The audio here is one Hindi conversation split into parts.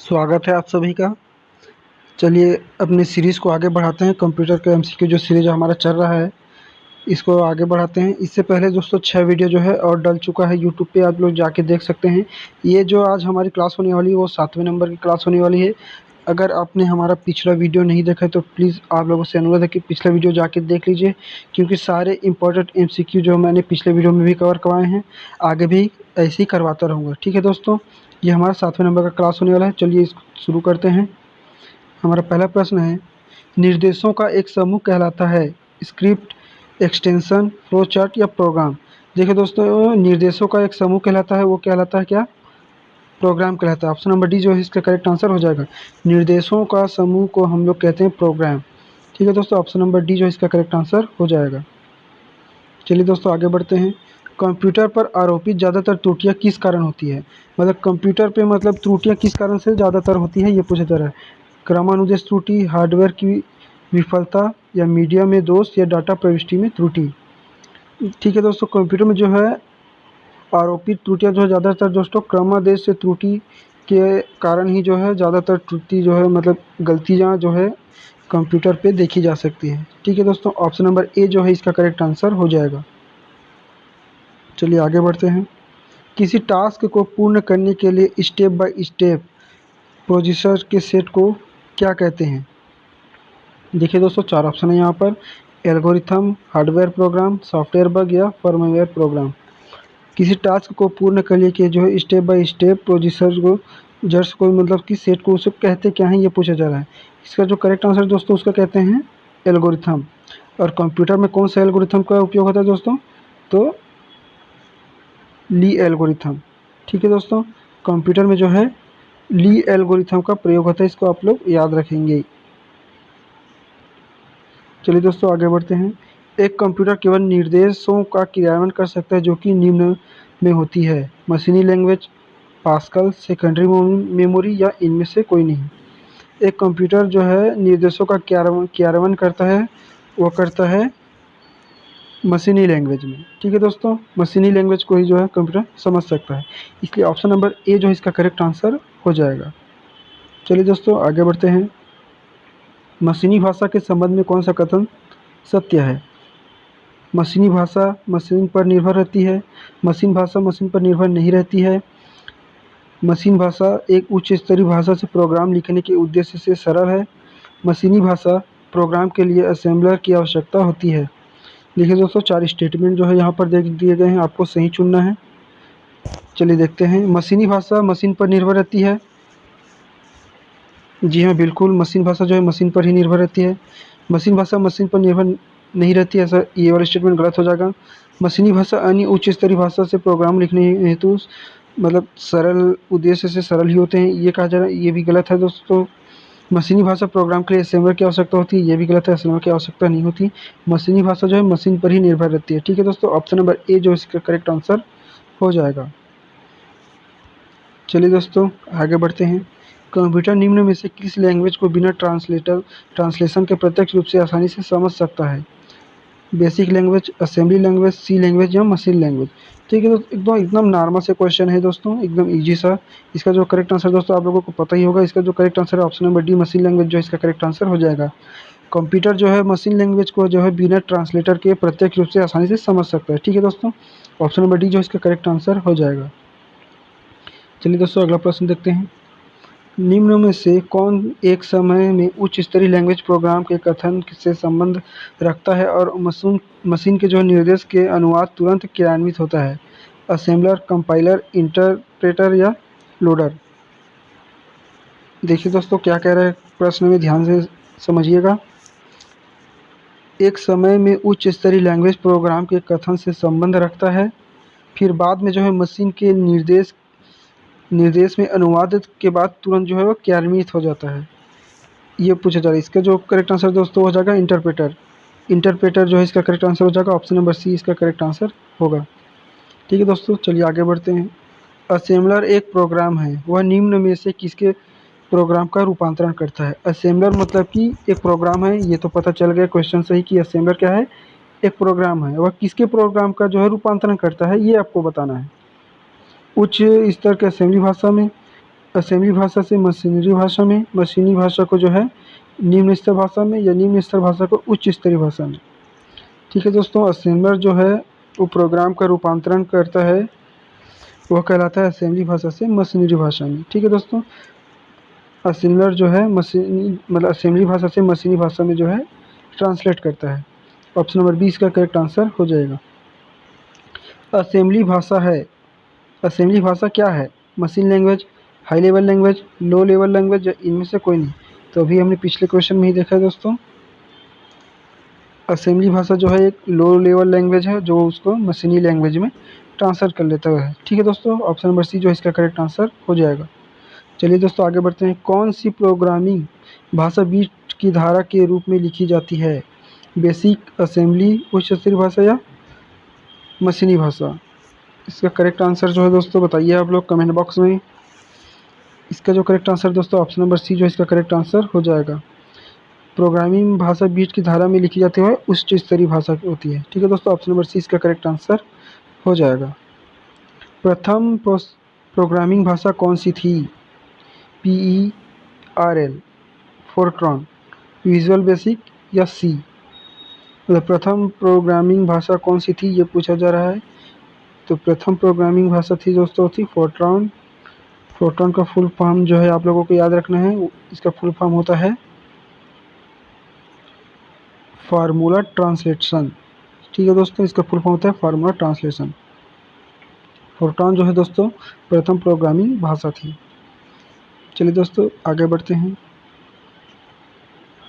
स्वागत है आप सभी का। चलिए अपनी सीरीज़ को आगे बढ़ाते हैं। कंप्यूटर का एमसीक्यू जो सीरीज हमारा चल रहा है, इसको आगे बढ़ाते हैं। इससे पहले दोस्तों 6 वीडियो जो है और डल चुका है यूट्यूब पे, आप लोग जाके देख सकते हैं। ये जो आज हमारी क्लास होने वाली है वो 7वें नंबर की क्लास होने वाली है। अगर आपने हमारा पिछला वीडियो नहीं देखा है तो प्लीज़ आप लोगों से अनुरोध है कि पिछला वीडियो जाके देख लीजिए, क्योंकि सारे इंपॉर्टेंट एमसीक्यू जो मैंने पिछले वीडियो में भी कवर करवाए हैं, आगे भी ऐसे ही करवाता रहूँगा। ठीक है दोस्तों, ये हमारा 7वें नंबर का क्लास होने वाला है। चलिए इसको शुरू करते हैं। हमारा पहला प्रश्न है, निर्देशों का एक समूह कहलाता है स्क्रिप्ट, एक्सटेंशन, फ्लो चार्ट या प्रोग्राम। देखिए दोस्तों, निर्देशों का एक समूह कहलाता है, वो कहलाता है क्या? प्रोग्राम कहलाता है। ऑप्शन नंबर डी जो है इसका करेक्ट आंसर हो जाएगा। निर्देशों का समूह को हम लोग कहते हैं प्रोग्राम। ठीक है दोस्तों, ऑप्शन नंबर डी जो है इसका करेक्ट आंसर हो जाएगा। चलिए दोस्तों आगे बढ़ते हैं। कंप्यूटर पर आरोपित ज़्यादातर त्रुटियां किस कारण होती है? मतलब कंप्यूटर पे मतलब त्रुटियां किस कारण से ज़्यादातर होती है, ये पूछा जा रहा है। क्रमानुदेश त्रुटि, हार्डवेयर की विफलता, या मीडिया में दोष, या डाटा प्रविष्टि में त्रुटि। ठीक है दोस्तों, कंप्यूटर में जो है आरोपित त्रुटियां जो है ज़्यादातर दोस्तों क्रमादेश से त्रुटि के कारण ही जो है ज़्यादातर त्रुटि जो है मतलब गलतियां जो है कंप्यूटर पे देखी जा सकती है। ठीक है दोस्तों, ऑप्शन नंबर ए जो है इसका करेक्ट आंसर हो जाएगा। चलिए आगे बढ़ते हैं। किसी टास्क को पूर्ण करने के लिए स्टेप बाय स्टेप प्रोसीजर के सेट को क्या कहते हैं? देखिए दोस्तों, 4 ऑप्शन है यहाँ पर। Algorithm, hardware program, software bug या फर्मवेयर प्रोग्राम। किसी टास्क को पूर्ण करने के जो है स्टेप बाय स्टेप प्रोसीजर को जर्स को मतलब कि सेट को उसे कहते क्या हैं, ये पूछा जा रहा है। इसका जो करेक्ट आंसर दोस्तों उसका कहते हैं एल्गोरिथम। और कंप्यूटर में कौन सा एल्गोरिथम का उपयोग होता है दोस्तों? तो ली एल्गोरिथम। ठीक है दोस्तों, कंप्यूटर में जो है ली एल्गोरिथम का प्रयोग होता है, इसको आप लोग याद रखेंगे। चलिए दोस्तों आगे बढ़ते हैं। एक कंप्यूटर केवल निर्देशों का क्रियान्वयन कर सकता है जो कि निम्न में होती है: मशीनी लैंग्वेज, पास्कल, सेकेंडरी मेमोरी, या इनमें से कोई नहीं। एक कंप्यूटर जो है निर्देशों का क्रियान्वयन करता है, वो करता है मशीनी लैंग्वेज में। ठीक है दोस्तों, मशीनी लैंग्वेज को ही जो है कंप्यूटर समझ सकता है, इसलिए ऑप्शन नंबर ए जो है इसका करेक्ट आंसर हो जाएगा। चलिए दोस्तों आगे बढ़ते हैं। मशीनी भाषा के संबंध में कौन सा कथन सत्य है? मशीनी भाषा मशीन पर निर्भर रहती है, मशीन भाषा मशीन पर निर्भर नहीं रहती है, मशीन भाषा एक उच्च स्तरीय भाषा से प्रोग्राम लिखने के उद्देश्य से सरल है, मशीनी भाषा प्रोग्राम के लिए असेंबलर की आवश्यकता होती है। देखिए दोस्तों, 4 स्टेटमेंट जो है यहाँ पर देख दिए गए हैं, आपको सही चुनना है। चलिए देखते हैं। मशीनी भाषा मशीन पर निर्भर रहती है। जी हाँ बिल्कुल, मशीन भाषा जो है मशीन पर ही निर्भर रहती है। मशीन भाषा मशीन पर निर्भर नहीं रहती है, ऐसा ये वाला स्टेटमेंट गलत हो जाएगा। मशीनी भाषा अन्य उच्च स्तरीय भाषा से प्रोग्राम लिखने हेतु मतलब सरल उद्देश्य से सरल ही होते हैं, ये कहा जा रहा है, ये भी गलत है दोस्तों। मशीनी भाषा प्रोग्राम के लिए असेंबलर की आवश्यकता होती है, ये भी गलत है, असेंबलर की आवश्यकता नहीं होती। मशीनी भाषा जो है मशीन पर ही निर्भर रहती है। ठीक है दोस्तों, ऑप्शन नंबर ए जो इसका करेक्ट आंसर हो जाएगा। चलिए दोस्तों आगे बढ़ते हैं। कंप्यूटर निम्न में से किस लैंग्वेज को बिना ट्रांसलेशन के प्रत्यक्ष रूप से आसानी से समझ सकता है? बेसिक लैंग्वेज, असेंबली लैंग्वेज, सी लैंग्वेज या मशीन लैंग्वेज। ठीक है दोस्तों, एकदम नॉर्मल से क्वेश्चन है दोस्तों, एकदम इजी सा। इसका जो करेक्ट आंसर दोस्तों आप लोगों को पता ही होगा। इसका जो करेक्ट आंसर है option number D machine language जो इसका करेक्ट आंसर हो जाएगा। कंप्यूटर जो है मशीन लैंग्वेज को जो है बिना ट्रांसलेटर के प्रत्यक्ष रूप से आसानी से समझ सकता है। ठीक है दोस्तों, ऑप्शन नंबर डी जो इसका करेक्ट आंसर हो जाएगा। चलिए दोस्तों अगला प्रश्न देखते हैं। निम्न में से कौन एक समय में उच्च स्तरीय लैंग्वेज प्रोग्राम के कथन से संबंध रखता है और मशीन के जो निर्देश के अनुवाद तुरंत क्रियान्वित होता है? असेंबलर, कंपाइलर, इंटरप्रेटर या लोडर। देखिए दोस्तों क्या कह रहा है प्रश्न में, ध्यान से समझिएगा। एक समय में उच्च स्तरीय लैंग्वेज प्रोग्राम के कथन से संबंध रखता है, फिर बाद में जो है मशीन के निर्देश में अनुवाद के बाद तुरंत जो है वो क्रियान्वित हो जाता है, ये पूछा जा रहा है। इसका जो करेक्ट आंसर दोस्तों हो जाएगा इंटरप्रेटर। इंटरप्रेटर जो है इसका करेक्ट आंसर हो जाएगा, ऑप्शन नंबर सी इसका करेक्ट आंसर होगा। ठीक है दोस्तों, चलिए आगे बढ़ते हैं। असेंबलर एक प्रोग्राम है, वह निम्न में से किसके प्रोग्राम का रूपांतरण करता है? असेंबलर मतलब कि एक प्रोग्राम है, ये तो पता चल गया क्वेश्चन से ही कि असेंबलर क्या है, एक प्रोग्राम है। वह किसके प्रोग्राम का जो है रूपांतरण करता है, ये आपको बताना है। उच्च स्तर के असेंबली भाषा में, असेंबली भाषा से मशीनरी भाषा में, मशीनी भाषा को जो है निम्न स्तर भाषा में, या निम्न स्तर भाषा को उच्च स्तरीय भाषा में। ठीक है दोस्तों, असेंबलर जो है वो प्रोग्राम का रूपांतरण करता है, वह कहलाता है असेंबली भाषा से मशीनरी भाषा में। ठीक है दोस्तों, असेंबलर जो है मशीनी मतलब असेंबली भाषा से मशीनी भाषा में जो है ट्रांसलेट करता है। ऑप्शन नंबर बी इसका करेक्ट आंसर हो जाएगा। असेंबली भाषा है, असेंबली भाषा क्या है? Machine language, high level language, low level language, या इनमें से कोई नहीं? तो अभी हमने पिछले क्वेश्चन में ही देखा है दोस्तों, असेंबली भाषा जो है एक लो लेवल लैंग्वेज है जो उसको मशीनी लैंग्वेज में ट्रांसफर कर लेता है। ठीक है दोस्तों, ऑप्शन नंबर सी जो इसका करेक्ट आंसर हो जाएगा। चलिए दोस्तों आगे बढ़ते हैं। कौन सी प्रोग्रामिंग भाषा बीट की धारा के रूप में लिखी जाती है? बेसिक, असेंबली, उच्च स्तरीय भाषा, या मशीनी भाषा? इसका करेक्ट आंसर जो है दोस्तों बताइए आप लोग कमेंट बॉक्स में। इसका जो करेक्ट आंसर दोस्तों ऑप्शन नंबर सी जो इसका करेक्ट आंसर हो जाएगा। प्रोग्रामिंग भाषा बीट की धारा में लिखी जाती है, उच्च स्तरीय भाषा होती है। ठीक है दोस्तों, ऑप्शन नंबर सी इसका करेक्ट आंसर हो जाएगा। प्रथम प्रोग्रामिंग भाषा कौन सी थी? PERL, फोरट्रॉन, विजुअल बेसिक, या सी? मतलब प्रथम प्रोग्रामिंग भाषा कौन सी थी ये पूछा जा रहा है। तो प्रथम प्रोग्रामिंग भाषा थी दोस्तों थी फोरट्रॉन। फोरट्रॉन का फुल फॉर्म जो है आप लोगों को याद रखना है, इसका फुल फॉर्म होता है फार्मूला ट्रांसलेशन। ठीक है दोस्तों, इसका फुल फॉर्म होता है फार्मूला ट्रांसलेशन। फोरट्रॉन जो है दोस्तों प्रथम प्रोग्रामिंग भाषा थी। चलिए दोस्तों आगे बढ़ते हैं।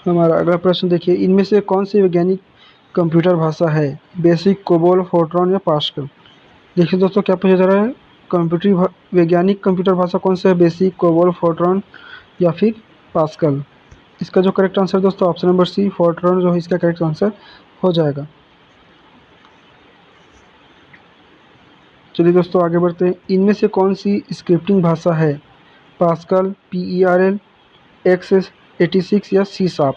हमारा अगला प्रश्न देखिए, इनमें से कौन सी वैज्ञानिक कंप्यूटर भाषा है? बेसिक, कोबोल, फोरट्रॉन, या पास्कल? देखिए दोस्तों क्या पूछा जा रहा है, वैज्ञानिक कंप्यूटर भाषा कौन सा है? बेसिक, कोबोल, फोरट्रॉन, या फिर पास्कल? इसका जो करेक्ट आंसर दोस्तों ऑप्शन नंबर सी फोरट्रॉन जो है इसका करेक्ट आंसर हो जाएगा। चलिए दोस्तों आगे बढ़ते हैं। इनमें से कौन सी स्क्रिप्टिंग भाषा है? पास्कल, PERL, x86, या सी शार्प?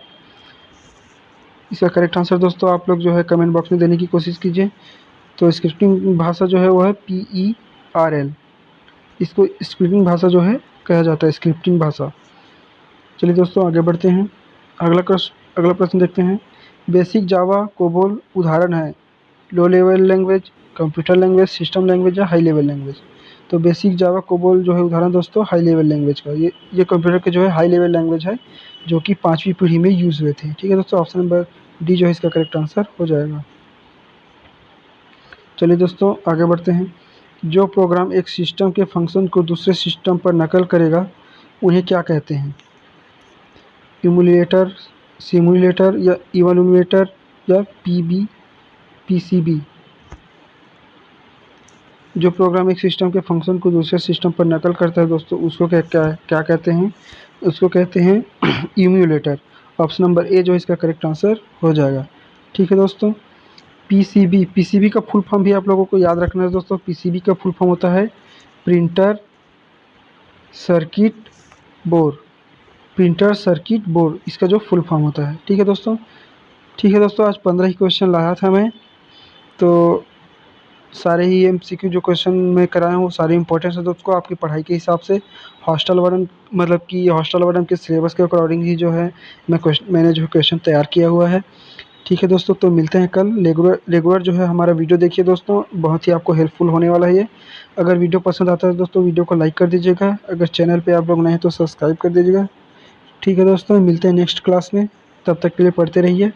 इसका करेक्ट आंसर दोस्तों आप लोग जो है कमेंट बॉक्स में देने की कोशिश कीजिए। तो स्क्रिप्टिंग भाषा जो है वो है PERL, इसको स्क्रिप्टिंग भाषा जो है कहा जाता है, स्क्रिप्टिंग भाषा। चलिए दोस्तों आगे बढ़ते हैं। अगला प्रश्न देखते हैं। बेसिक जावा, कोबोल उदाहरण है low level language, computer language, system language, या हाई लेवल लैंग्वेज? तो बेसिक जावा, कोबोल जो है उदाहरण दोस्तों हाई लेवल लैंग्वेज का, ये कंप्यूटर के जो है हाई लेवल लैंग्वेज है जो कि 5वीं पीढ़ी में यूज़ हुए थे। ठीक है दोस्तों, ऑप्शन नंबर डी जो है इसका करेक्ट आंसर हो जाएगा। चलिए दोस्तों आगे बढ़ते हैं। जो प्रोग्राम एक सिस्टम के फंक्शन को दूसरे सिस्टम पर नकल करेगा उन्हें क्या कहते हैं? इमुलेटर, सिमुलेटर, या इवैल्यूएटर, या PCB? जो प्रोग्राम एक सिस्टम के फंक्शन को दूसरे सिस्टम पर नकल करता है दोस्तों उसको क्या कहते हैं? उसको कहते हैं इम्यूलेटर। ऑप्शन नंबर ए जो इसका करेक्ट आंसर हो जाएगा। ठीक है दोस्तों, PCB का फुल फॉर्म भी आप लोगों को याद रखना है दोस्तों। PCB का फुल फॉर्म होता है printer circuit board, printer circuit board इसका जो फुल फॉर्म होता है। ठीक है दोस्तों, आज 15 ही क्वेश्चन लाया था मैं, तो सारे ही MCQ जो क्वेश्चन मैं कराया हूँ सारे इंपॉर्टेंट है दोस्तों आपकी पढ़ाई के हिसाब से। हॉस्टल वार्डन के सिलेबस के अकॉर्डिंग ही जो है मैंने जो क्वेश्चन तैयार किया हुआ है। ठीक है दोस्तों, तो मिलते हैं कल। रेगुलर जो है हमारा वीडियो देखिए दोस्तों, बहुत ही आपको हेल्पफुल होने वाला है ये। अगर वीडियो पसंद आता है दोस्तों वीडियो को लाइक कर दीजिएगा, अगर चैनल पे आप लोग नए हैं तो सब्सक्राइब कर दीजिएगा। ठीक है दोस्तों, मिलते हैं नेक्स्ट क्लास में, तब तक के लिए पढ़ते रहिए।